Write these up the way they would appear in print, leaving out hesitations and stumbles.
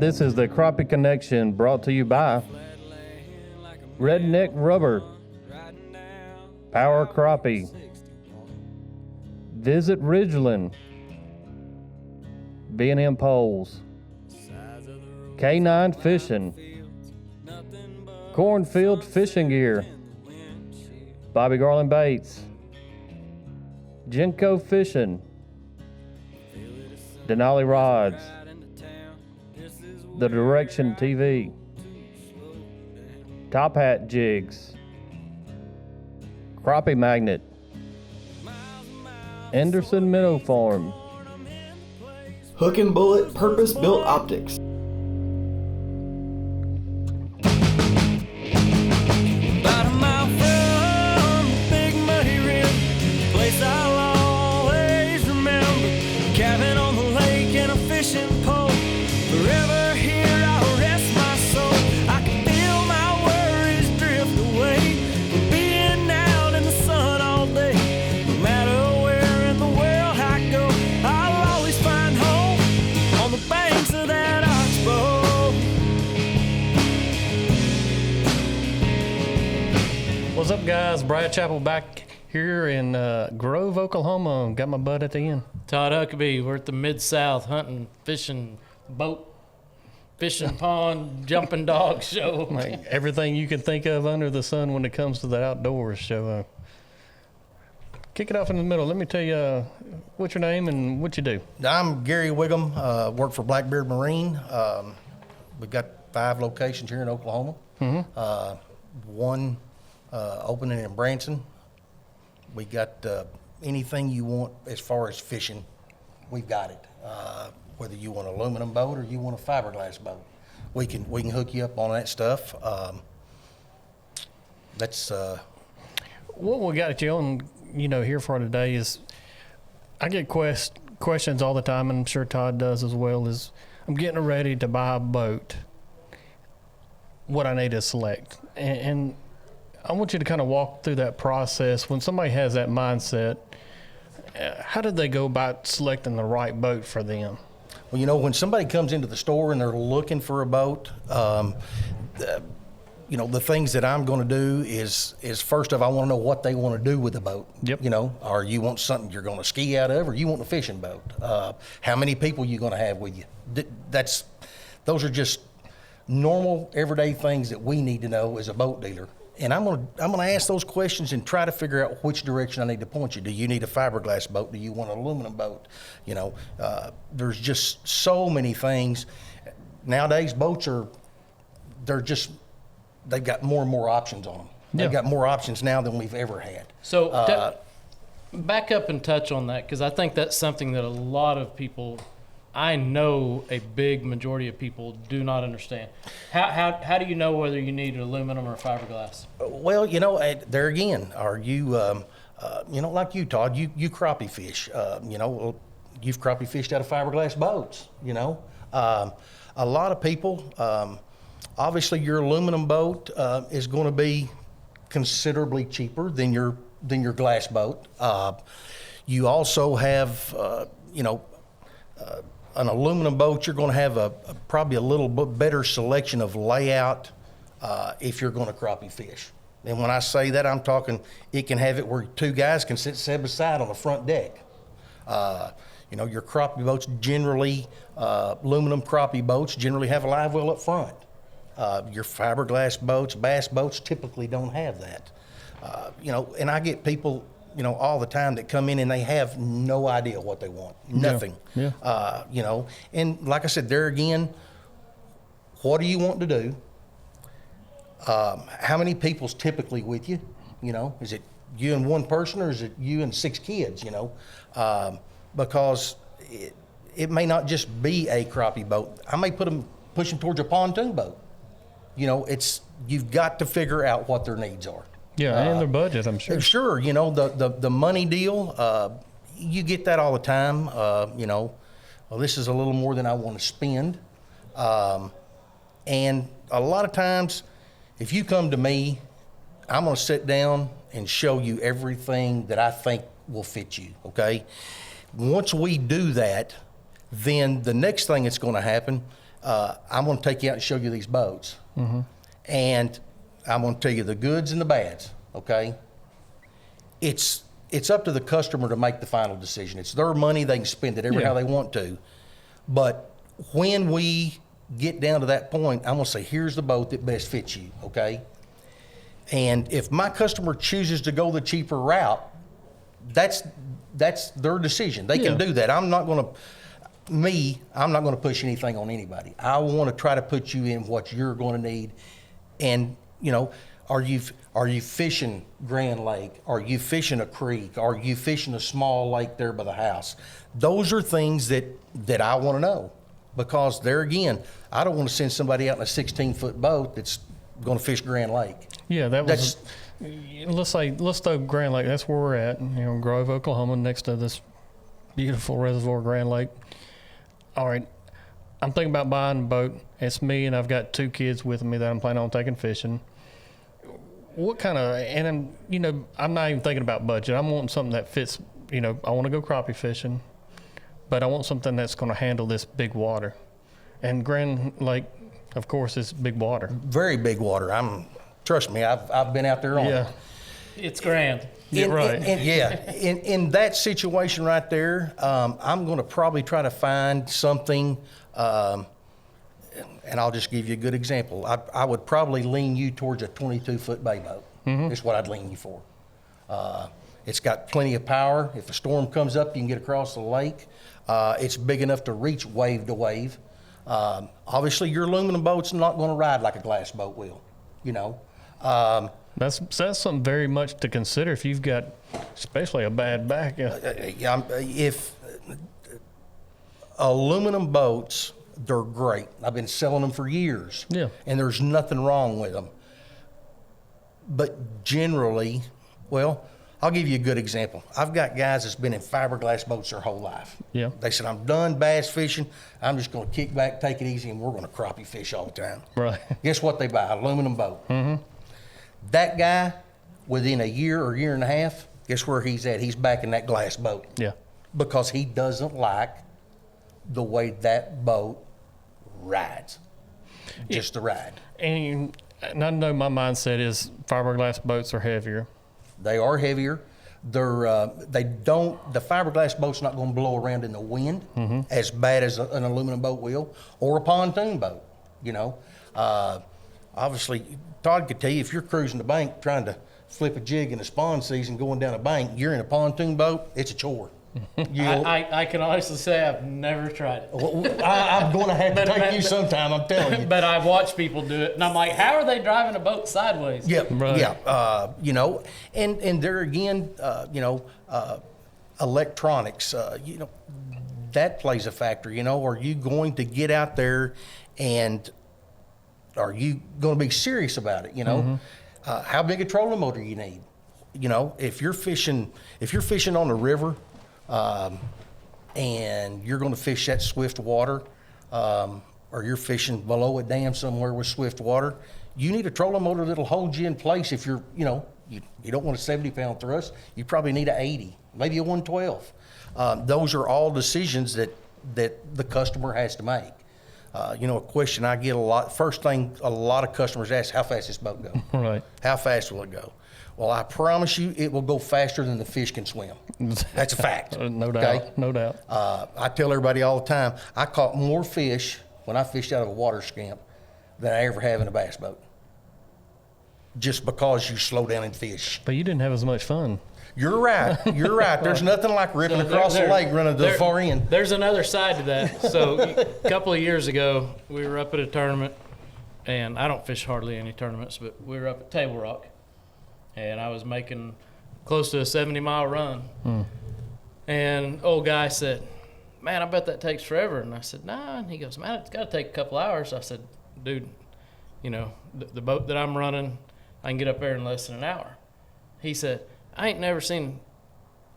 This is the Crappie Connection, brought to you by Redneck Rubber, Power Crappie, Visit Ridgeland, B&M Poles, K9 Fishing, Cornfield Fishing Gear, Bobby Garland Baits, Genco Fishing, Denali Rods, The Direction TV, Top Hat Jigs, Crappie Magnet, Anderson Minnow Farm, Hook and Bullet Purpose-Built Optics. About a mile from the big muddy river, place I'll always remember. Cabin on the lake and a fishing pole. Forever here I'll rest my soul. I can feel my worries drift away from being out in the sun all day. No matter where in the world I go, I'll always find home on the banks of that oxbow. What's up, guys? Brad Chappell back here in Grove, Oklahoma. Got my bud at the end. Todd Huckabee, we're at the Mid-South hunting, fishing, boat, fishing pond, jumping dog show. Like everything you can think of under the sun when it comes to the outdoors. So, kick it off in the middle. Let me tell you what's your name and what you do. I'm Gary Whigham, work for Blackwater Marine. We've got 5 locations here in Oklahoma. One opening in Branson. We got anything you want as far as fishing, we've got it. Whether you want an aluminum boat or you want a fiberglass boat, we can hook you up on that stuff. That's What we got you on, here for today is I get questions all the time, and I'm sure Todd does as well. Is I'm getting ready to buy a boat. What I need to select, and I want you to kind of walk through that process. When somebody has that mindset, how did they go about selecting the right boat for them? Well, when somebody comes into the store and they're looking for a boat, the things that I'm going to do is first off, I want to know what they want to do with the boat. Yep. Or you want something you're going to ski out of, or you want a fishing boat. How many people you going to have with you? Those are just normal, everyday things that we need to know as a boat dealer. And I'm gonna ask those questions and try to figure out which direction I need to point you. Do you need a fiberglass boat? Do you want an aluminum boat? There's just so many things. Nowadays, boats they've got more and more options on them. They've got more options now than we've ever had. So back up and touch on that, because I think that's something that a lot of people, I know a big majority of people do not understand. How do you know whether you need aluminum or fiberglass? Well, there again, are you, like you, Todd, you crappie fish. You've crappie fished out of fiberglass boats. A lot of people, obviously, your aluminum boat is going to be considerably cheaper than your glass boat. You also have, an aluminum boat, you're going to have probably a little bit better selection of layout if you're going to crappie fish. And when I say that, I'm talking it can have it where 2 guys can sit side by side on the front deck. Your crappie boats generally, aluminum crappie boats generally have a live well up front. Your fiberglass boats, bass boats typically don't have that. And I get people all the time that come in and they have no idea what they want. Nothing. Yeah. And like I said, there again, what do you want to do? How many people's typically with you? Is it you and one person, or is it you and 6 kids? Because it may not just be a crappie boat. I may push them towards a pontoon boat. You've got to figure out what their needs are. Yeah, and their budget, I'm sure. Sure, the money deal, you get that all the time. Well, this is a little more than I want to spend. And a lot of times, if you come to me, I'm going to sit down and show you everything that I think will fit you, okay? Once we do that, then the next thing that's going to happen, I'm going to take you out and show you these boats. And I'm going to tell you the goods and the bads, okay? It's up to the customer to make the final decision. It's their money. They can spend it how they want to. But when we get down to that point, I'm going to say, here's the boat that best fits you, okay? And if my customer chooses to go the cheaper route, that's their decision. They can do that. I'm not going to push anything on anybody. I want to try to put you in what you're going to need. And, you know, are you fishing Grand Lake? Are you fishing a creek? Are you fishing a small lake there by the house? Those are things that I want to know, because there again, I don't want to send somebody out in a 16-foot boat that's going to fish Grand Lake. Yeah, let's throw Grand Lake. That's where we're at, Grove, Oklahoma, next to this beautiful reservoir, Grand Lake. All right, I'm thinking about buying a boat. It's me, and I've got 2 kids with me that I'm planning on taking fishing. What kind of, and I'm not even thinking about budget. I'm wanting something that fits, I want to go crappie fishing, but I want something that's going to handle this big water. And Grand Lake, of course, is big water. Very big water. Trust me, I've been out there on it. It's grand. In that situation right there, I'm going to probably try to find something, and I'll just give you a good example. I would probably lean you towards a 22-foot bay boat. That's what I'd lean you for. It's got plenty of power. If a storm comes up, you can get across the lake. It's big enough to reach wave to wave. Obviously, your aluminum boat's not going to ride like a glass boat will, That's something very much to consider if you've got, especially a bad back. If aluminum boats, they're great. I've been selling them for years. Yeah. And there's nothing wrong with them. But generally, well, I'll give you a good example. I've got guys that's been in fiberglass boats their whole life. Yeah. They said, I'm done bass fishing. I'm just going to kick back, take it easy, and we're going to crappie fish all the time. Right. Guess what they buy? Aluminum boat. That guy, within a year or year and a half, guess where he's at? He's back in that glass boat. Yeah. Because he doesn't like the way that boat rides. Just the ride. And I know my mindset is fiberglass boats are heavier. They are heavier. The fiberglass boat's not going to blow around in the wind as bad as an aluminum boat will, or a pontoon boat, Obviously, Todd could tell you, if you're cruising the bank trying to flip a jig in the spawn season going down a bank, you're in a pontoon boat, it's a chore. I can honestly say I've never tried it. I'm going to have to take you sometime, I'm telling you. But I've watched people do it, and I'm like, how are they driving a boat sideways? Yeah, right. Yeah. And there again, electronics, that plays a factor. Are you going to get out there and are you going to be serious about it? How big a trolling motor you need? If you're fishing on the river, and you're going to fish that swift water, or you're fishing below a dam somewhere with swift water, you need a trolling motor that'll hold you in place. If you're, you don't want a 70-pound thrust, you probably need a 80, maybe a 112. Those are all decisions that the customer has to make. A question I get a lot, first thing a lot of customers ask, how fast this boat go? Right. How fast will it go? Well, I promise you it will go faster than the fish can swim. That's a fact. No doubt, no doubt. I tell everybody all the time, I caught more fish when I fished out of a water scamp than I ever have in a bass boat. Just because you slow down and fish. But you didn't have as much fun. You're right. You're right. There's nothing like ripping across the lake running to the far end. There's another side to that. So a couple of years ago, we were up at a tournament, and I don't fish hardly any tournaments, but we were up at Table Rock, and I was making close to a 70-mile run. And old guy said, man, I bet that takes forever. And I said, nah. And he goes, man, it's got to take a couple hours. I said, dude, the boat that I'm running, I can get up there in less than an hour. He said, I ain't never seen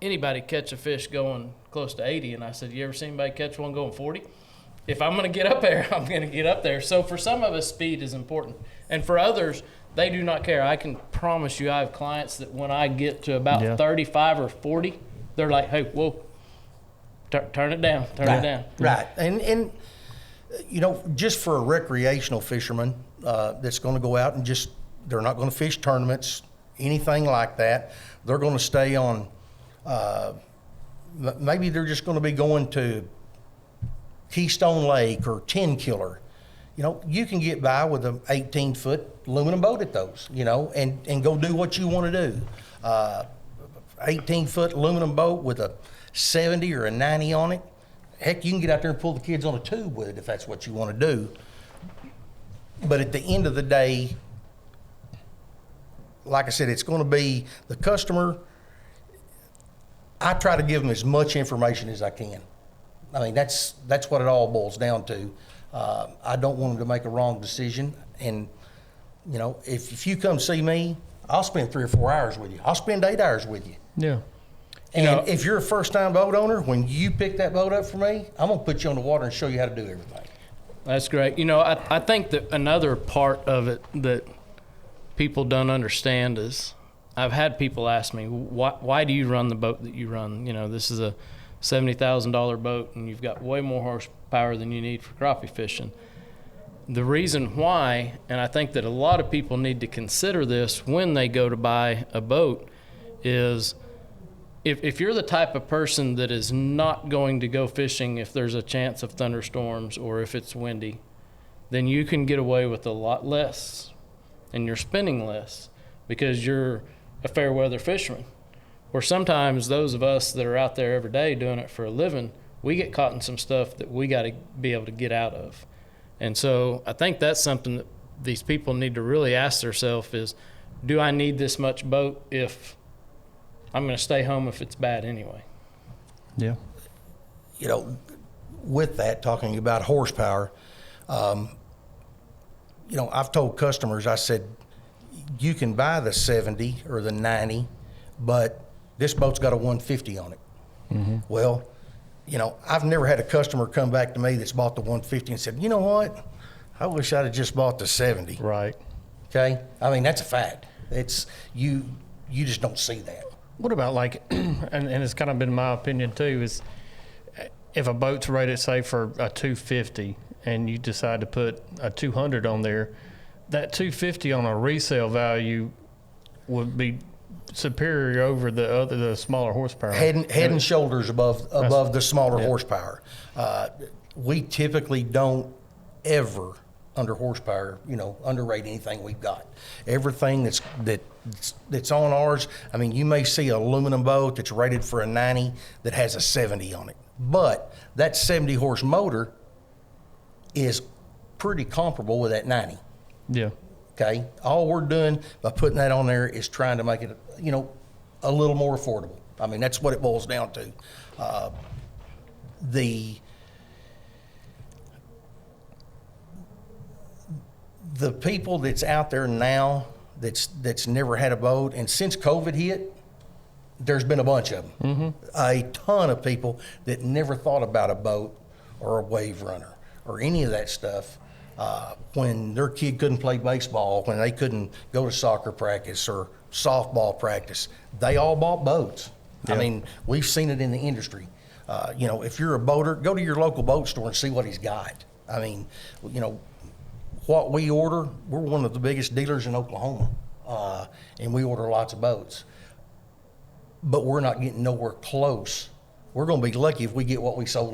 anybody catch a fish going close to 80. And I said, you ever seen anybody catch one going 40? If I'm going to get up there, I'm going to get up there. So for some of us, speed is important. And for others, they do not care. I can promise you I have clients that when I get to about 35 or 40, they're like, hey, whoa, turn it down, turn it down. Right. And just for a recreational fisherman that's going to go out and they're not going to fish tournaments, anything like that. They're going to stay on, maybe they're just going to be going to Keystone Lake or 10 Killer. You can get by with an 18-foot aluminum boat at those, and go do what you want to do. 18-foot aluminum boat with a 70 or a 90 on it. Heck, you can get out there and pull the kids on a tube with it if that's what you want to do. But at the end of the day, like I said, it's going to be the customer. I try to give them as much information as I can. I mean, that's what it all boils down to. I don't want them to make a wrong decision. And, if you come see me, I'll spend 3 or 4 hours with you. I'll spend 8 hours with you. Yeah. And if you're a first-time boat owner, when you pick that boat up for me, I'm going to put you on the water and show you how to do everything. That's great. I think that another part of it that people don't understand is I've had people ask me, why do you run the boat that you run? This is a $70,000 boat and you've got way more horsepower than you need for crappie fishing. The reason why, and I think that a lot of people need to consider this when they go to buy a boat, is if you're the type of person that is not going to go fishing if there's a chance of thunderstorms or if it's windy, then you can get away with a lot less and you're spending less because you're a fair weather fisherman. Or sometimes those of us that are out there every day doing it for a living, we get caught in some stuff that we got to be able to get out of. And so I think that's something that these people need to really ask themselves is, do I need this much boat if I'm going to stay home if it's bad anyway? Yeah. With that, talking about horsepower, I've told customers, I said, you can buy the 70 or the 90, but this boat's got a 150 on it. Mm-hmm. Well, I've never had a customer come back to me that's bought the 150 and said, you know what? I wish I'd have just bought the 70. Right. Okay? I mean, that's a fact. It's you just don't see that. What about and it's kind of been my opinion too, is if a boat's rated, say, for a 250 and you decide to put a 200 on there, that 250 on a resale value would be superior over the smaller horsepower. Head and shoulders above the smaller horsepower. We typically don't ever underrate anything we've got. Everything that's on ours. I mean, you may see an aluminum boat that's rated for a 90 that has a 70 on it, but that 70 horse motor is pretty comparable with that 90. Yeah. Okay. All we're doing by putting that on there is trying to make it, a little more affordable. I mean, that's what it boils down to. The people that's out there now that's never had a boat, and since COVID hit, there's been a bunch of them. Mm-hmm. A ton of people that never thought about a boat or a wave runner or any of that stuff. When their kid couldn't play baseball, when they couldn't go to soccer practice or softball practice, they all bought boats. Yeah. I mean, we've seen it in the industry. If you're a boater, go to your local boat store and see what he's got. I mean, what we order, we're one of the biggest dealers in Oklahoma, and we order lots of boats. But we're not getting nowhere close. We're going to be lucky if we get what we sold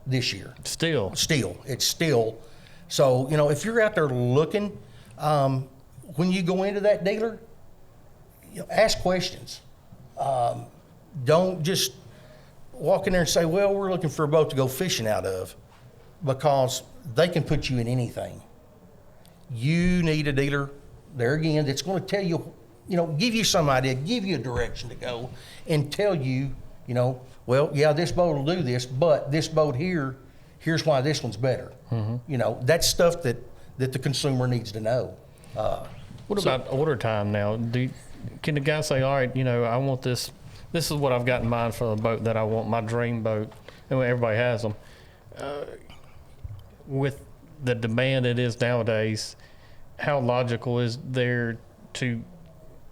this year. Still. It's still. So, if you're out there looking, when you go into that dealer, ask questions. Don't just walk in there and say, well, we're looking for a boat to go fishing out of, because they can put you in anything. You need a dealer, there again, that's going to tell you, give you some idea, give you a direction to go, and tell you, well, yeah, this boat will do this, but this boat here, here's why this one's better. Mm-hmm. That's stuff that the consumer needs to know. What about order time now? Can the guy say, all right, I want this is what I've got in mind for the boat that I want, my dream boat, and everybody has them. With the demand it is nowadays, how logical is there to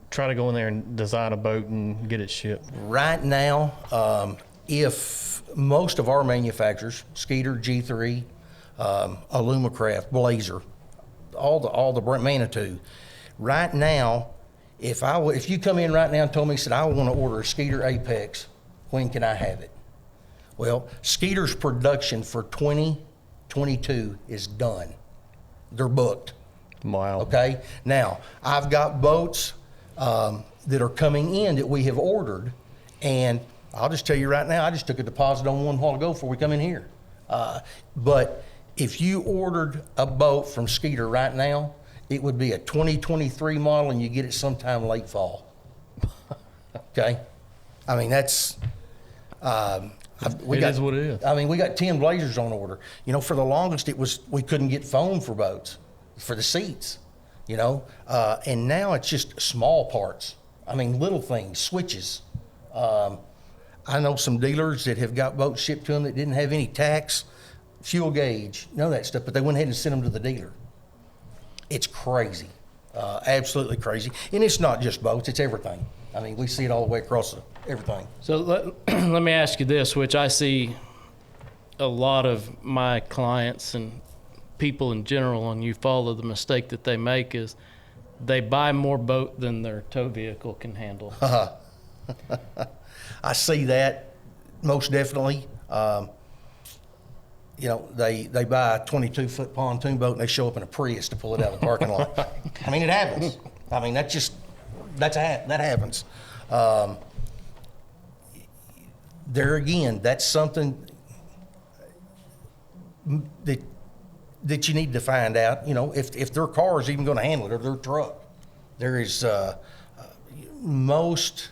try to go in there and design a boat and get it shipped? Right now, if most of our manufacturers, Skeeter, G3, Alumacraft, Blazer, all the brand Manitou. Right now, if you come in right now and told me, said, I want to order a Skeeter Apex, when can I have it? Well, Skeeter's production for 2022 is done. They're booked. Wow. Okay. Now, I've got boats that are coming in that we have ordered, and I'll just tell you right now, I just took a deposit on one a while ago before we come in here. But if you ordered a boat from Skeeter right now, it would be a 2023 model, and you get it sometime late fall. Okay. I mean, that's. It is what it is. I mean, we got 10 Blazers on order. You know, for the longest, we couldn't get foam for boats, for the seats. You know, and now it's just small parts. I mean, little things, switches. I know some dealers that have got boats shipped to them that didn't have any tax, fuel gauge, none of that stuff, but they went ahead and sent them to the dealer. It's crazy, absolutely crazy. And it's not just boats, it's everything. I mean, we see it all the way across everything. So let me ask you this, which I see a lot of my clients and people in general, and you follow the mistake that they make, is they buy more boat than their tow vehicle can handle. I see that most definitely. You know, they buy a 22-foot pontoon boat and they show up in a Prius to pull it out of the parking lot. I mean, it happens. I mean, that happens. There again, that's something that you need to find out. You know, if their car is even going to handle it, or their truck. There is most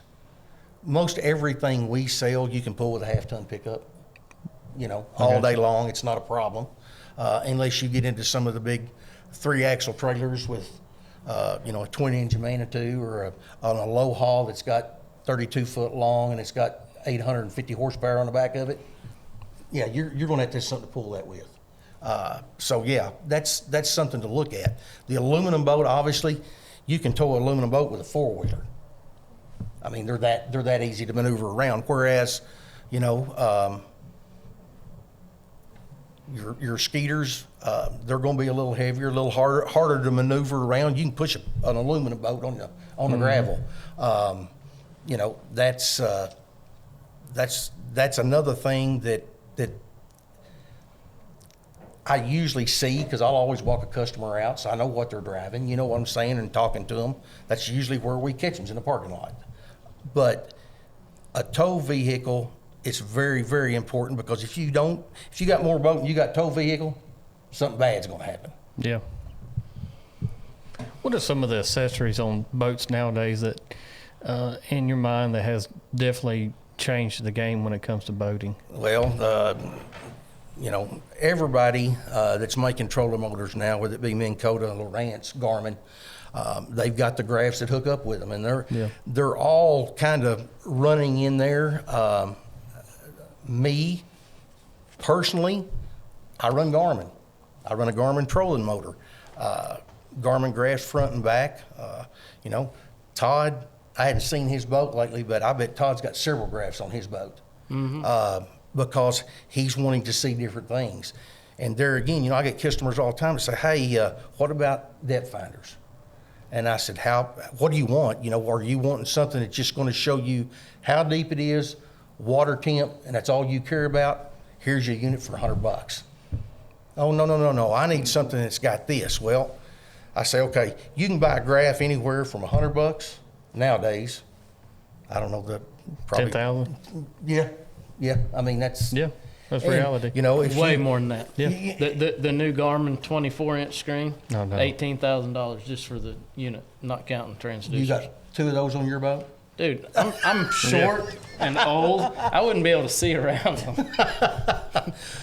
everything we sell you can pull with a half-ton pickup. You know, all day long, it's not a problem, unless you get into some of the big 3-axle trailers with, you know, a 20-engine Manitou, or on a low haul that's got 32 foot long and it's got 850 horsepower on the back of it. Yeah, you're going to have to have something to pull that with. So yeah, that's something to look at. The aluminum boat, obviously, you can tow an aluminum boat with a 4-wheeler. I mean, they're that easy to maneuver around. Whereas, you know, your Skeeters, they're going to be a little heavier, a little harder to maneuver around. You can push an aluminum boat on the gravel. You know, that's another thing that I usually see, because I'll always walk a customer out, so I know what they're driving. You know what I'm saying, and talking to them. That's usually where we catch them, in the parking lot. But a tow vehicle, it's very, very important, because if you got more boat and you got tow vehicle, something bad's going to happen. Yeah. What are some of the accessories on boats nowadays that, in your mind, that has definitely changed the game when it comes to boating? Well, you know, everybody that's making trolling motors now, whether it be Minn Kota, Lowrance, Garmin, they've got the graphs that hook up with them, and they're all kind of running in there. Me, personally, I run Garmin. I run a Garmin trolling motor. Garmin graphs front and back. You know, Todd, I hadn't seen his boat lately, but I bet Todd's got several graphs on his boat. Because he's wanting to see different things. And there again, you know, I get customers all the time that say, hey, what about depth finders? And I said, what do you want? You know, are you wanting something that's just going to show you how deep it is, water temp, and that's all you care about? Here's your unit for $100. Oh, no. I need something that's got this. Well, I say, okay, you can buy a graph anywhere from $100 nowadays. I don't know, probably 10,000. Yeah. I mean, that's reality. You know, it's Way more than that. Yeah. The new Garmin 24-inch screen, No. $18,000 just for the unit, not counting transducers. You got 2 of those on your boat? Dude, I'm short and old. I wouldn't be able to see around them.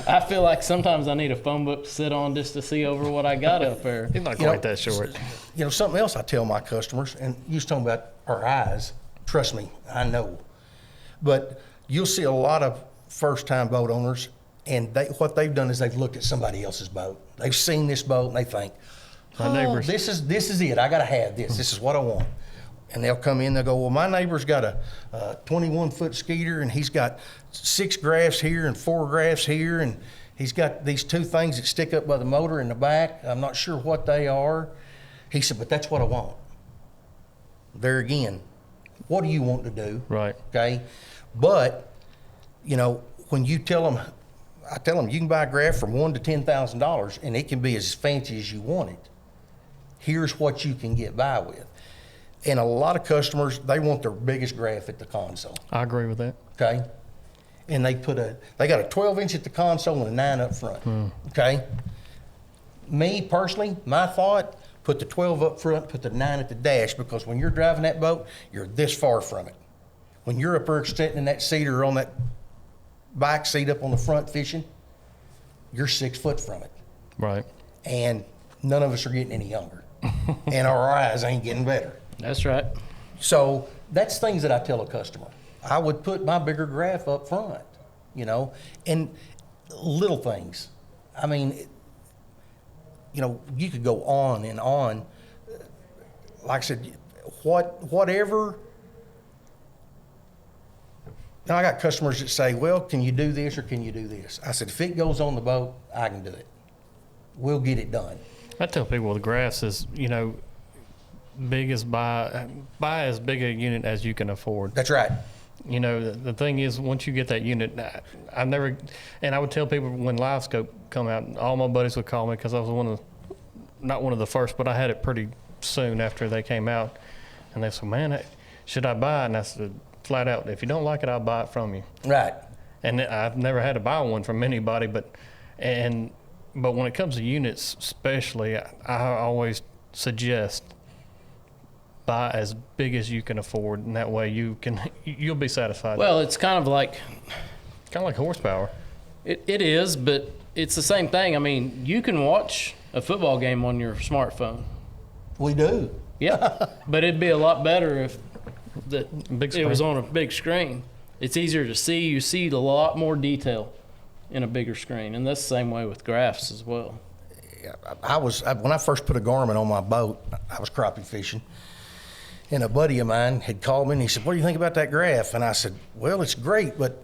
I feel like sometimes I need a phone book to sit on just to see over what I got up there. He's not quite that short. You know, something else I tell my customers, and you was talking about our eyes. Trust me, I know. But you'll see a lot of first-time boat owners, and what they've done is they've looked at somebody else's boat. They've seen this boat, and they think, My neighbors. this is it. I got to have this. This is what I want. And they'll come in, they'll go, well, my neighbor's got a 21-foot Skeeter, and he's got 6 graphs here and 4 graphs here, and He's got these two things that stick up by the motor in the back. I'm not sure what they are. He said, but that's what I want. There again, what do you want to do? Right. Okay. But, you know, when you tell them, I tell them you can buy a graph from $1,000 to $10,000 and it can be as fancy as you want it. Here's what you can get by with. And a lot of customers, they want their biggest graph at the console. I agree with that. Okay. And they got a 12-inch at the console and a 9 up front. Okay. Me personally, my thought, put the 12 up front, put the 9 at the dash, because when you're driving that boat, you're this far from it. When you're up there sitting in that seat or on that bike seat up on the front fishing, you're 6 foot from it. Right. And none of us are getting any younger. And our eyes ain't getting better. That's right. So that's things that I tell a customer. I would put my bigger graph up front, you know, and little things. I mean, you know, you could go on and on. Like I said, whatever. Now I got customers that say, well, can you do this or can you do this? I said, if it goes on the boat, I can do it. We'll get it done. I tell people the graphs is, you know, buy as big a unit as you can afford. That's right. You know, the thing is, once you get that unit, I never, and I would tell people when Live Scope come out, all my buddies would call me because I was not one of the first, but I had it pretty soon after they came out. And they said, man, should I buy it? And I said, flat out, if you don't like it, I'll buy it from you. Right. And I've never had to buy one from anybody, but when it comes to units especially, I always suggest buy as big as you can afford, and that way you'll be satisfied. Well, it's kind of like horsepower. it is, but it's the same thing. I mean, you can watch a football game on your smartphone. We do. Yeah, but it'd be a lot better if Big it was screen. on a big screen. It's easier to see. You see a lot more detail in a bigger screen, and that's the same way with graphs as well. When I first put a Garmin on my boat, I was crappie fishing. And a buddy of mine had called me and he said, what do you think about that graph? And I said, well, it's great, but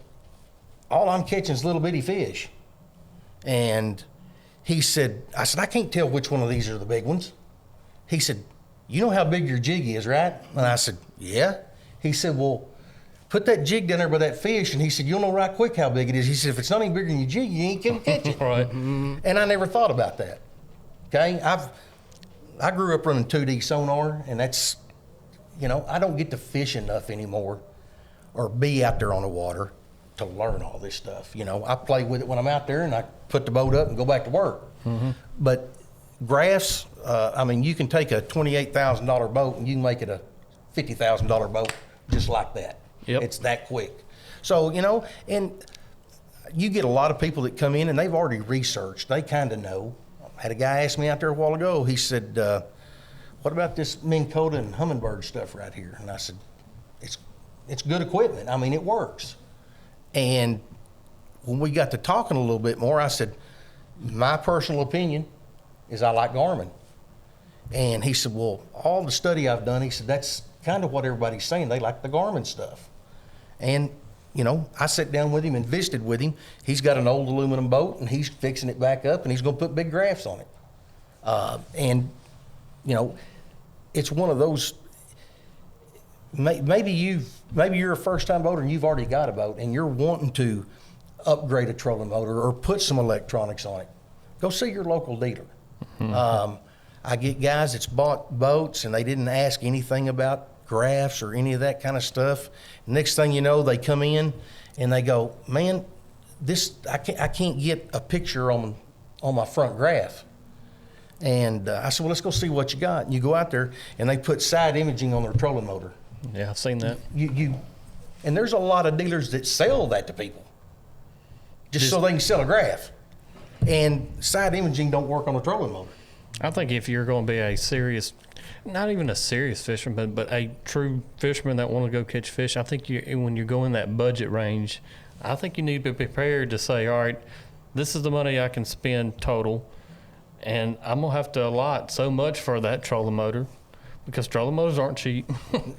all I'm catching is little bitty fish. And I said, I can't tell which one of these are the big ones. He said, you know how big your jig is, right? And I said, yeah. He said, well, put that jig down there by that fish. And he said, you'll know right quick how big it is. He said, if it's not any bigger than your jig, you ain't gonna catch it. Right. And I never thought about that. Okay, I grew up running 2D sonar, and that's, you know, I don't get to fish enough anymore or be out there on the water to learn all this stuff. You know, I play with it when I'm out there and I put the boat up and go back to work. Mm-hmm. But graphs, I mean, you can take a $28,000 boat and you can make it a $50,000 boat just like that. Yep. It's that quick. So, you know, and you get a lot of people that come in and they've already researched. They kind of know. I had a guy ask me out there a while ago. He said, what about this Minn Kota and Humminbird stuff right here? And I said, it's good equipment. I mean, it works. And when we got to talking a little bit more, I said, my personal opinion is I like Garmin. And he said, well, all the study I've done, he said, that's kind of what everybody's saying. They like the Garmin stuff. And, you know, I sat down with him and visited with him. He's got an old aluminum boat and he's fixing it back up and he's going to put big graphs on it. And, you know, it's one of those, maybe you're a first-time boater and you've already got a boat and you're wanting to upgrade a trolling motor or put some electronics on it. Go see your local dealer. Mm-hmm. I get guys that's bought boats and they didn't ask anything about graphs or any of that kind of stuff. Next thing you know, they come in and they go, man, I can't get a picture on my front graph. And I said, well, let's go see what you got. And you go out there, and they put side imaging on their trolling motor. Yeah, I've seen that. And there's a lot of dealers that sell that to people, just so they can sell a graph. And side imaging don't work on a trolling motor. I think if you're going to be a serious, not even a serious fisherman, but a true fisherman that want to go catch fish, I think when you go in that budget range, I think you need to be prepared to say, all right, this is the money I can spend total. And I'm going to have to allot so much for that trolling motor because trolling motors aren't cheap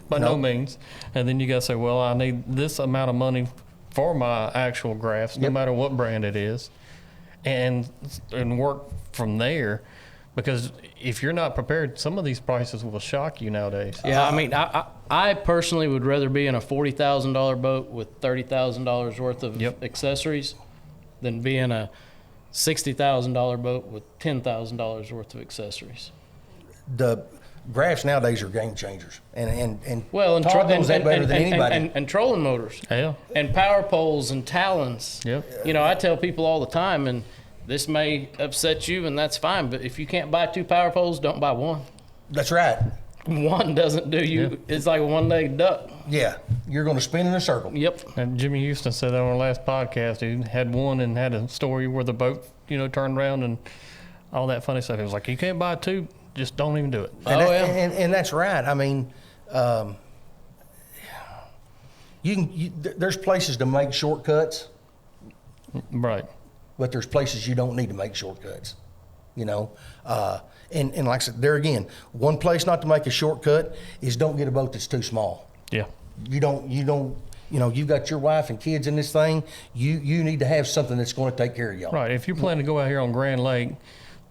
by no means. And then you got to say, well, I need this amount of money for my actual graphs, no matter what brand it is. and work from there. Because if you're not prepared, some of these prices will shock you nowadays. Yeah, I mean, I personally would rather be in a $40,000 boat with $30,000 worth of accessories than be in a $60,000 boat with $10,000 worth of accessories. The graphs nowadays are game changers, and Todd knows that better than anybody. And trolling motors, Yeah. and power poles and talons. Yep. You know, I tell people all the time, and this may upset you, and that's fine. But if you can't buy 2 power poles, don't buy one. That's right. One doesn't do you. Yeah. It's like a one-legged duck. Yeah, you're going to spin in a circle. Yep. And Jimmy Houston said that on our last podcast. He had one and had a story where the boat, turned around and all that funny stuff. It was like, you can't buy 2, just don't even do it. And that's right. I mean, there's places to make shortcuts. Right. But there's places you don't need to make shortcuts, And like I said, there again, one place not to make a shortcut is don't get a boat that's too small. Yeah. You've got your wife and kids in this thing. You need to have something that's going to take care of y'all. Right. If you plan to go out here on Grand Lake,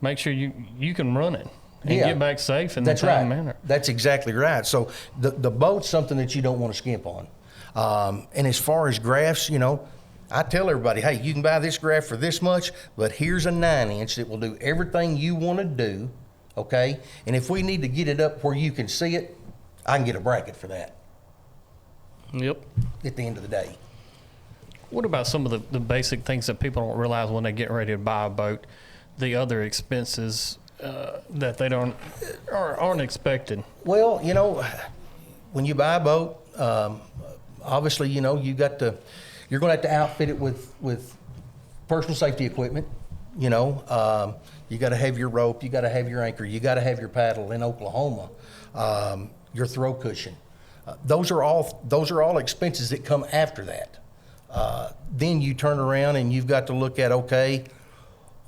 make sure you can run it and get back safe in the time manner. That's exactly right. So the boat's something that you don't want to skimp on. And as far as graphs, I tell everybody, hey, you can buy this graph for this much, but here's a 9-inch that will do everything you want to do, okay? And if we need to get it up where you can see it, I can get a bracket for that. Yep. At the end of the day. What about some of the basic things that people don't realize when they get ready to buy a boat, the other expenses that they aren't expecting? Well, when you buy a boat, obviously, you're going to have to outfit it with personal safety equipment. You got to have your rope, you got to have your anchor, you got to have your paddle in Oklahoma, your throw cushion. Those are all expenses that come after that. Then you turn around and you've got to look at, okay,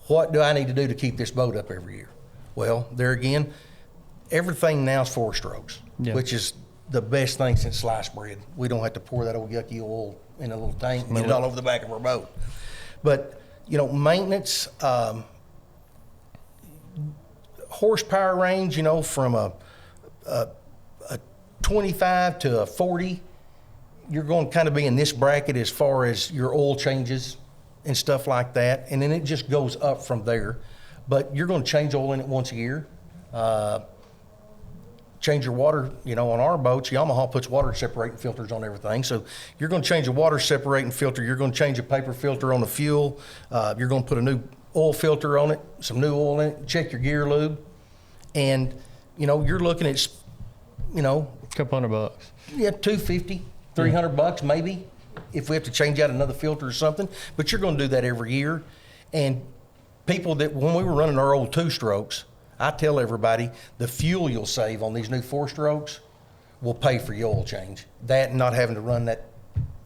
what do I need to do to keep this boat up every year? Well, there again, everything now is 4 strokes, which is the best thing since sliced bread. We don't have to pour that old yucky oil in a little tank and get it all over the back of our boat. But, maintenance, horsepower range, from a 25 to a 40, you're going to kind of be in this bracket as far as your oil changes and stuff like that. And then it just goes up from there. But you're going to change oil in it once a year. Change your water, on our boats, Yamaha puts water separating filters on everything. So you're going to change a water separating filter. You're going to change a paper filter on the fuel. You're going to put a new oil filter on it, some new oil in it, check your gear lube. And, you're looking at, a couple $100. Yeah, $250, $300 maybe, if we have to change out another filter or something. But you're going to do that every year. And people that, when we were running our old 2-strokes, I tell everybody the fuel you'll save on these new 4-strokes will pay for your oil change. That and not having to run that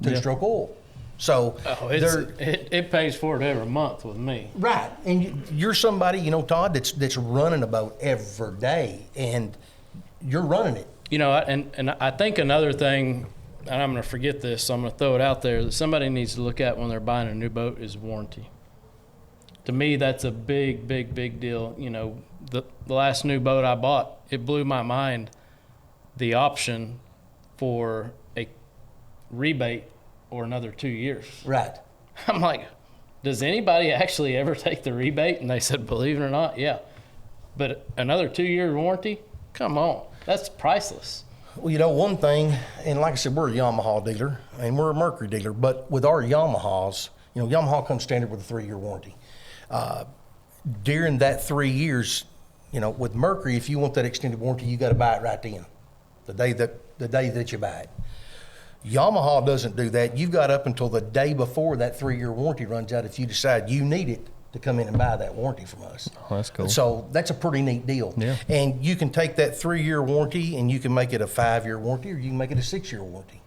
2-stroke oil. So it pays for it every month with me. Right. And you're somebody, Todd, that's running a boat every day, and you're running it. And I think another thing, and I'm going to forget this, so I'm going to throw it out there, that somebody needs to look at when they're buying a new boat is warranty. To me, that's a big, big, big deal. The last new boat I bought, it blew my mind, the option for a rebate or another 2 years. Right. I'm like, does anybody actually ever take the rebate? And they said, believe it or not, yeah. But another 2-year warranty? Come on. That's priceless. Well, one thing, and like I said, we're a Yamaha dealer and we're a Mercury dealer, but with our Yamahas, Yamaha comes standard with a 3-year warranty. During that 3 years, with Mercury, if you want that extended warranty, you got to buy it right then, the day that you buy it. Yamaha doesn't do that. You've got up until the day before that 3-year warranty runs out if you decide you need it to come in and buy that warranty from us. Oh, that's cool. So that's a pretty neat deal. Yeah. And you can take that 3-year warranty and you can make it a 5-year warranty, or you can make it a 6-year warranty.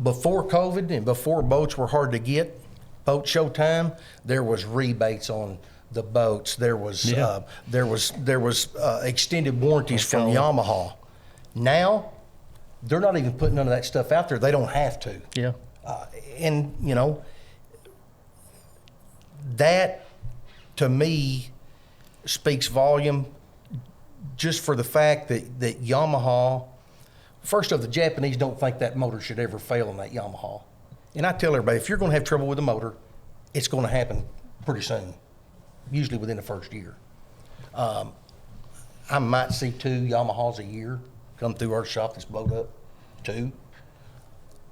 Before COVID and before boats were hard to get, boat show time, there was rebates on the boats. There was extended warranties from Yamaha. Now, they're not even putting none of that stuff out there. They don't have to. Yeah. And that to me, speaks volume just for the fact that Yamaha, first off, the Japanese don't think that motor should ever fail in that Yamaha. And I tell everybody, if you're going to have trouble with the motor, it's going to happen pretty soon, usually within the first year. I might see 2 Yamahas a year come through our shop that's blowed up, 2.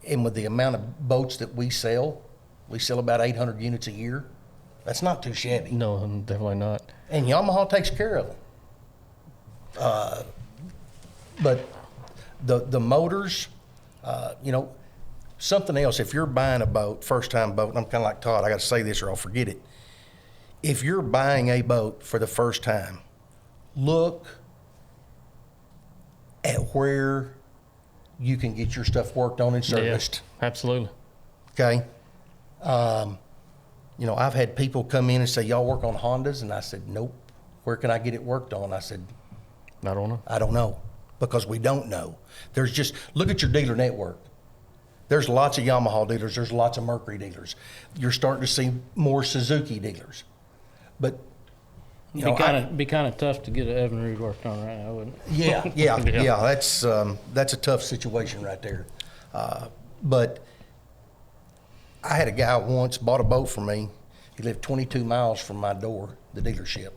And with the amount of boats that we sell about 800 units a year. That's not too shabby. No, definitely not. And Yamaha takes care of them. But the motors, something else, if you're buying a boat, first-time boat, and I'm kind of like Todd, I got to say this or I'll forget it. If you're buying a boat for the first time, look at where you can get your stuff worked on and serviced. Yeah, absolutely. Okay? I've had people come in and say, y'all work on Hondas? And I said, nope. Where can I get it worked on? I said, I don't know. I don't know, because we don't know. Look at your dealer network. There's lots of Yamaha dealers. There's lots of Mercury dealers. You're starting to see more Suzuki dealers. But, be kind of tough to get an Evan Reed worked on right now, wouldn't it? Yeah. That's a tough situation right there. But I had a guy once bought a boat from me. He lived 22 miles from my door, the dealership.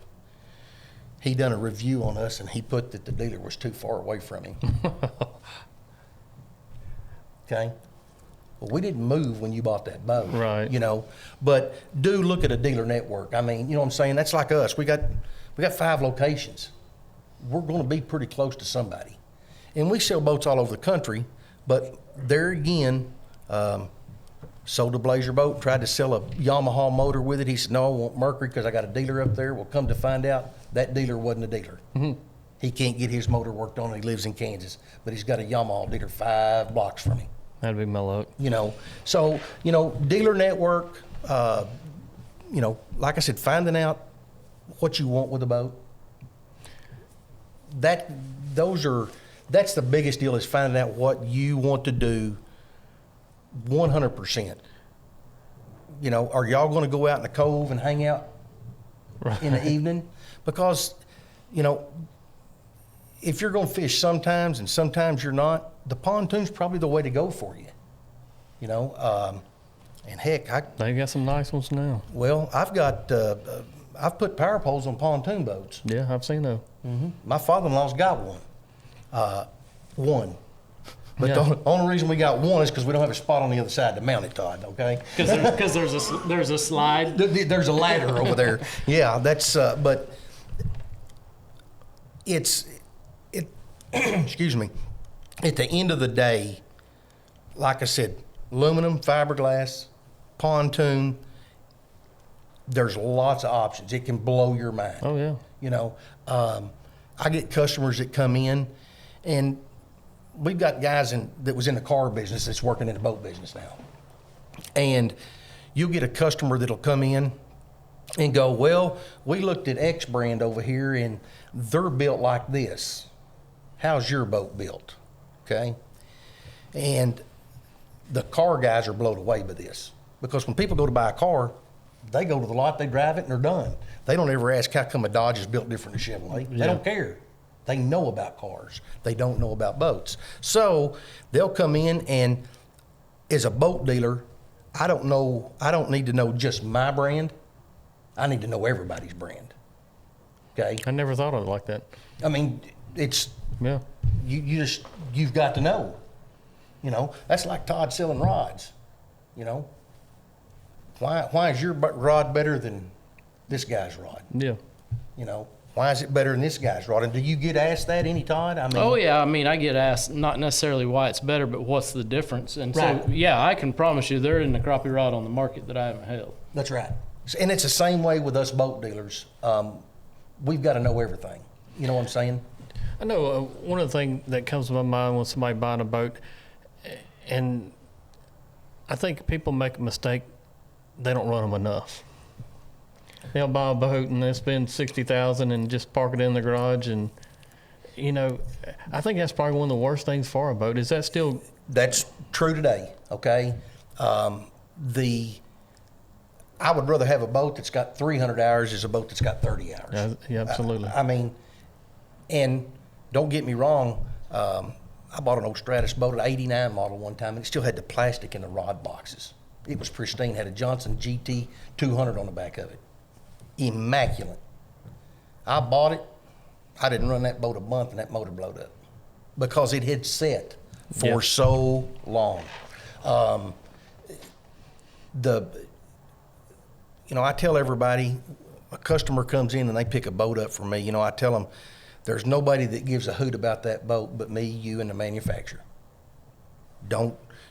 He done a review on us, and he put that the dealer was too far away from him. Okay? Well, we didn't move when you bought that boat. Right. But do look at a dealer network. I mean, you know what I'm saying? That's like us. We got 5 locations. We're going to be pretty close to somebody. And we sell boats all over the country, but there again, sold a Blazer boat, tried to sell a Yamaha motor with it. He said, no, I want Mercury because I got a dealer up there. Well, come to find out, that dealer wasn't a dealer. Mm-hmm. He can't get his motor worked on. He lives in Kansas, but he's got a Yamaha dealer 5 blocks from him. That'd be my luck. So, dealer network, like I said, finding out what you want with a boat. That's the biggest deal, is finding out what you want to do 100%. Are y'all going to go out in the cove and hang out in the evening? Because, if you're going to fish sometimes and sometimes you're not, the pontoon's probably the way to go for you. And heck, they got some nice ones now. Well, I've put power poles on pontoon boats. Yeah, I've seen those. Mm-hmm. My father-in-law's got one. But yeah. The only reason we got one is because we don't have a spot on the other side to mount it, Todd, okay? Because there's a slide. There's a ladder over there. Yeah, that's, but excuse me, at the end of the day, like I said, aluminum, fiberglass, pontoon, there's lots of options. It can blow your mind. Oh, yeah. I get customers that come in, and we've got guys that was in the car business that's working in the boat business now. And you'll get a customer that'll come in and go, well, we looked at X brand over here, and they're built like this. How's your boat built? Okay? And the car guys are blown away by this, because when people go to buy a car, they go to the lot, they drive it, and they're done. They don't ever ask how come a Dodge is built different than a Chevrolet. They don't care. They know about cars. They don't know about boats. So they'll come in, and as a boat dealer, I don't need to know just my brand. I need to know everybody's brand. Okay? I never thought of it like that. I mean, it's, yeah. You've got to know. That's like Todd selling rods. Why is your rod better than this guy's rod? Yeah. Why is it better than this guy's rod? And do you get asked that any, Todd? Oh, yeah. I get asked not necessarily why it's better, but what's the difference. And right. So, yeah, I can promise you there isn't a crappie rod on the market that I haven't held. That's right. And it's the same way with us boat dealers. We've got to know everything. You know what I'm saying? I know one of the things that comes to my mind when somebody buying a boat, and I think people make a mistake, they don't run them enough. They'll buy a boat and they spend $60,000 and just park it in the garage, and I think that's probably one of the worst things for a boat. Is that still? That's true today. Okay, I would rather have a boat that's got 300 hours as a boat that's got 30 hours. Yeah, absolutely. I mean, and don't get me wrong, I bought an old Stratus boat, an 89 model one time, and it still had the plastic in the rod boxes. It was pristine, had a Johnson GT 200 on the back of it. Immaculate. I bought it. I didn't run that boat a month and that motor blowed up because it had set for so long. I tell everybody, a customer comes in and they pick a boat up from me, I tell them, there's nobody that gives a hoot about that boat but me, you, and the manufacturer.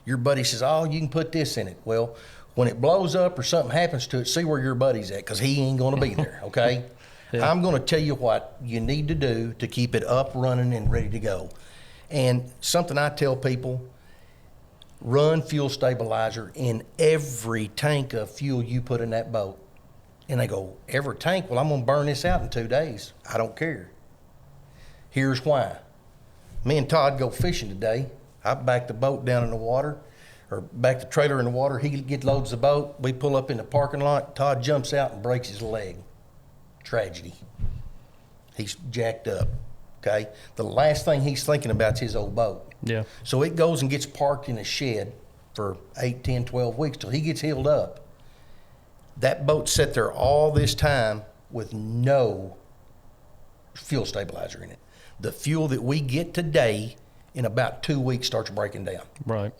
Your buddy says, oh, you can put this in it. Well, when it blows up or something happens to it, see where your buddy's at, because he ain't going to be there, okay? Yeah. I'm going to tell you what you need to do to keep it up, running, and ready to go. And something I tell people, run fuel stabilizer in every tank of fuel you put in that boat. And they go, every tank? Well, I'm going to burn this out in 2 days. I don't care. Here's why. Me and Todd go fishing today. I back the boat down in the water, or back the trailer in the water. He loads the boat. We pull up in the parking lot. Todd jumps out and breaks his leg. Tragedy. He's jacked up, okay? The last thing he's thinking about is his old boat. Yeah. So it goes and gets parked in a shed for 8, 10, 12 weeks till he gets healed up. That boat sat there all this time with no fuel stabilizer in it. The fuel that we get today in about 2 weeks starts breaking down. Right.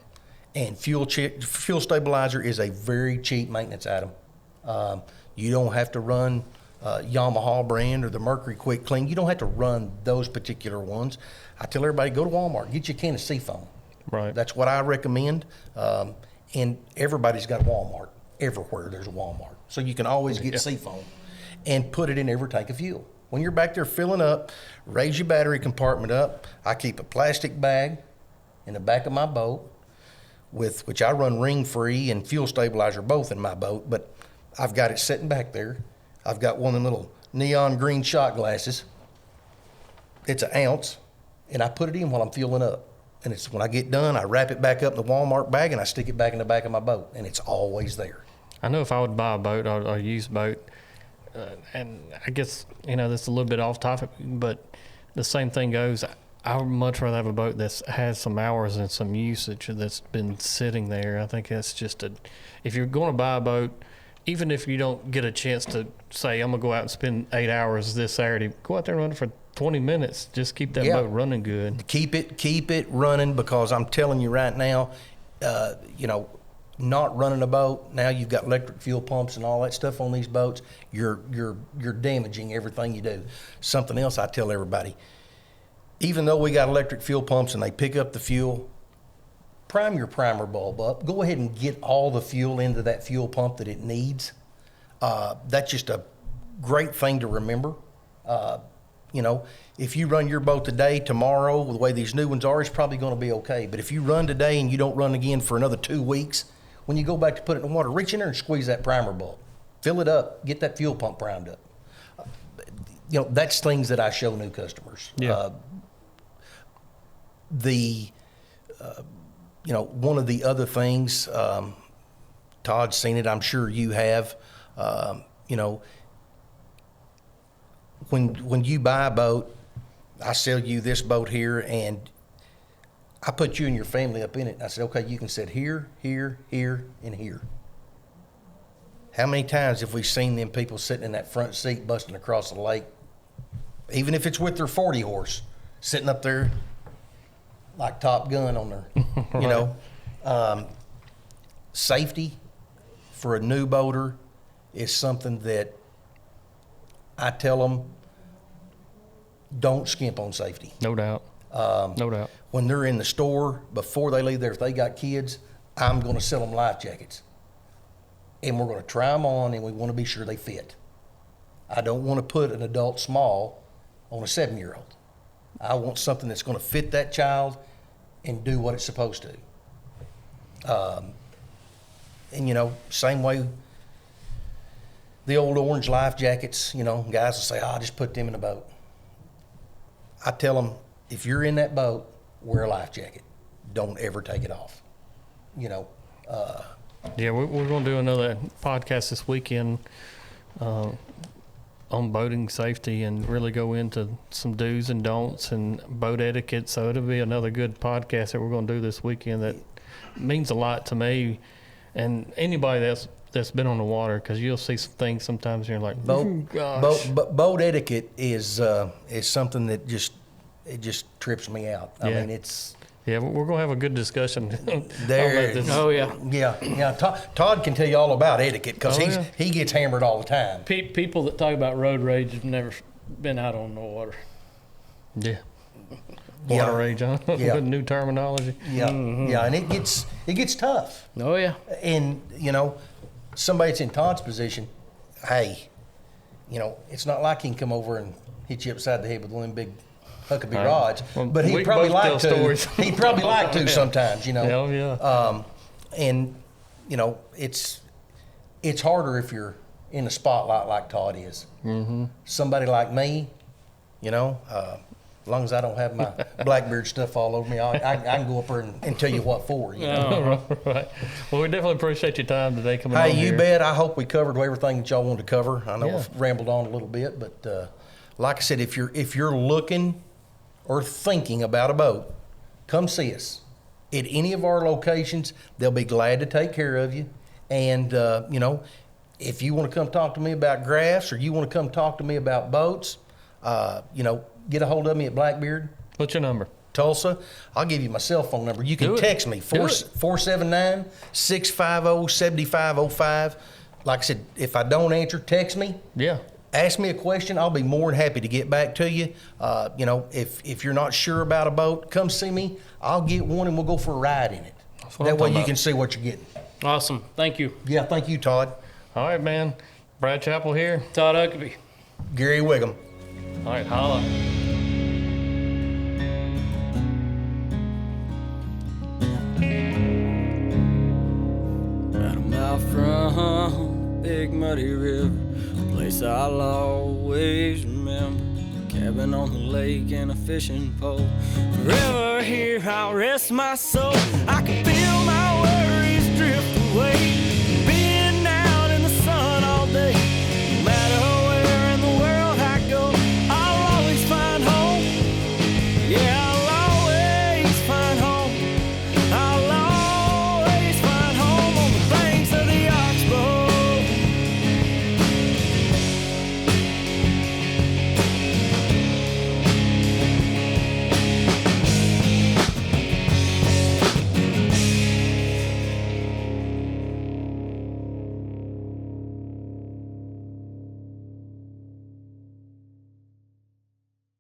And fuel stabilizer is a very cheap maintenance item. You don't have to run Yamaha brand or the Mercury Quick Clean. You don't have to run those particular ones. I tell everybody, go to Walmart, get you a can of Seafoam. Right. That's what I recommend. And everybody's got Walmart. Everywhere there's a Walmart. So you can always get Seafoam and put it in every tank of fuel. When you're back there filling up, raise your battery compartment up. I keep a plastic bag in the back of my boat, which I run ring free and fuel stabilizer both in my boat, but I've got it sitting back there. I've got one of them little neon green shot glasses. It's an ounce, and I put it in while I'm fueling up. And it's when I get done, I wrap it back up in the Walmart bag and I stick it back in the back of my boat, and it's always there. I know if I would buy a boat or a used boat, and I guess, that's a little bit off topic, but the same thing goes. I would much rather have a boat that has some hours and some usage that's been sitting there. I think that's just if you're going to buy a boat, even if you don't get a chance to say, I'm going to go out and spend 8 hours this Saturday, go out there and run it for 20 minutes. Just keep that boat running good. Keep it running, because I'm telling you right now, not running a boat, now you've got electric fuel pumps and all that stuff on these boats, you're damaging everything you do. Something else I tell everybody, even though we got electric fuel pumps and they pick up the fuel, prime your primer bulb up. Go ahead and get all the fuel into that fuel pump that it needs. That's just a great thing to remember. If you run your boat today, tomorrow, the way these new ones are, it's probably going to be okay. But if you run today and you don't run again for another 2 weeks, when you go back to put it in the water, reach in there and squeeze that primer bulb. Fill it up. Get that fuel pump primed up. That's things that I show new customers. Yeah. One of the other things, Todd's seen it, I'm sure you have, when you buy a boat, I sell you this boat here, and I put you and your family up in it. And I said, okay, you can sit here, here, here, and here. How many times have we seen them people sitting in that front seat busting across the lake, even if it's with their 40 horse, sitting up there like Top Gun on their, safety for a new boater is something that I tell them, don't skimp on safety. No doubt. No doubt. When they're in the store, before they leave there, if they got kids, I'm going to sell them life jackets. And we're going to try them on, and we want to be sure they fit. I don't want to put an adult small on a 7-year-old. I want something that's going to fit that child and do what it's supposed to. Same way, the old orange life jackets, guys will say, I just put them in a boat. I tell them, if you're in that boat, wear a life jacket. Don't ever take it off. Yeah, we're going to do another podcast this weekend on boating safety and really go into some do's and don'ts and boat etiquette. So it'll be another good podcast that we're going to do this weekend that means a lot to me and anybody that's been on the water, because you'll see some things sometimes and you're like, boat etiquette is something that just trips me out. I mean, it's. Yeah, we're going to have a good discussion. Oh, yeah. Yeah. Todd can tell you all about etiquette because he gets hammered all the time. People that talk about road rage have never been out on the water. Yeah. Water rage, huh? Yeah. New terminology. Yeah. Yeah, and it gets tough. Oh, yeah. And, somebody that's in Todd's position, hey, it's not like he can come over and hit you upside the head with one big Huckabee rods, but he'd probably like to. He'd probably like to sometimes, Hell yeah. And it's harder if you're in the spotlight like Todd is. Mm-hmm. Somebody like me, as long as I don't have my Blackbeard stuff all over me, I can go up there and tell you what for. Right. Well, we definitely appreciate your time today coming on here. You bet. I hope we covered everything that y'all wanted to cover. I know I've rambled on a little bit, but like I said, if you're looking or thinking about a boat, come see us at any of our locations. They'll be glad to take care of you. And, if you want to come talk to me about graphs or you want to come talk to me about boats, get a hold of me at Blackbeard. What's your number? Tulsa. I'll give you my cell phone number. You can text me, 479-650-7505. Like I said, if I don't answer, text me. Yeah. Ask me a question. I'll be more than happy to get back to you. If you're not sure about a boat, come see me. I'll get one and we'll go for a ride in it. That way you can see what you're getting. Awesome. Thank you. Yeah, thank you, Todd. All right, man. Brad Chappell here. Todd Huckabee. Gary Whigham. All right, holla. About a mile from Big Muddy River, a place I'll always remember. Cabin on the lake and a fishing pole. Forever here I'll rest my soul. I can